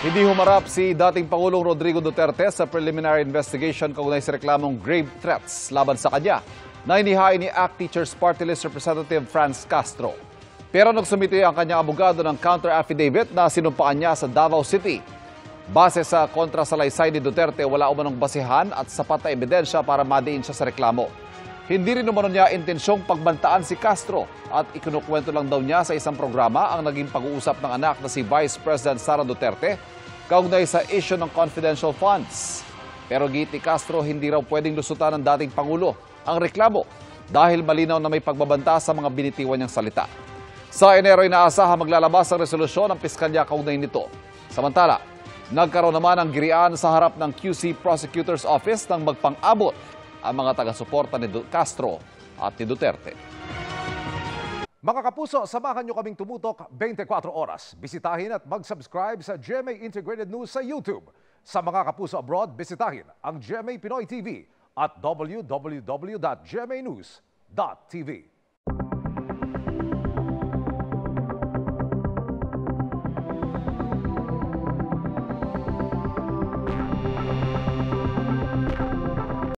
Hindi humarap si dating Pangulong Rodrigo Duterte sa preliminary investigation kaugnay sa reklamong grave threats laban sa kanya na inihain ni ACT Teachers Party List Representative Franz Castro. Pero nagsumiti ang kanyang abogado ng counter-affidavit na sinumpaan niya sa Davao City. Base sa kontrasalaysay ni Duterte, wala umanong basihan at sapat na ebidensya para madiin siya sa reklamo. Hindi rin umano niya intensyong pagbantaan si Castro at ikinukwento lang daw niya sa isang programa ang naging pag-uusap ng anak na si Vice President Sara Duterte kaugnay sa issue ng confidential funds. Pero giit ni Castro, hindi raw pwedeng lusutan ng dating Pangulo ang reklamo dahil malinaw na may pagbabanta sa mga binitiwan niyang salita. Sa Enero, inaasahan maglalabas ang resolusyon ng piskalya kaugnay nito. Samantala, nagkaroon naman ng girian sa harap ng QC Prosecutor's Office nang magpang-abot ang mga taga-suporta ni Castro at ni Duterte. Mga kapuso, samahan nyo kaming tumutok 24 oras. Bisitahin at mag-subscribe sa GMA Integrated News sa YouTube. Sa mga kapuso abroad, bisitahin ang GMA Pinoy TV at www.gmanews.tv.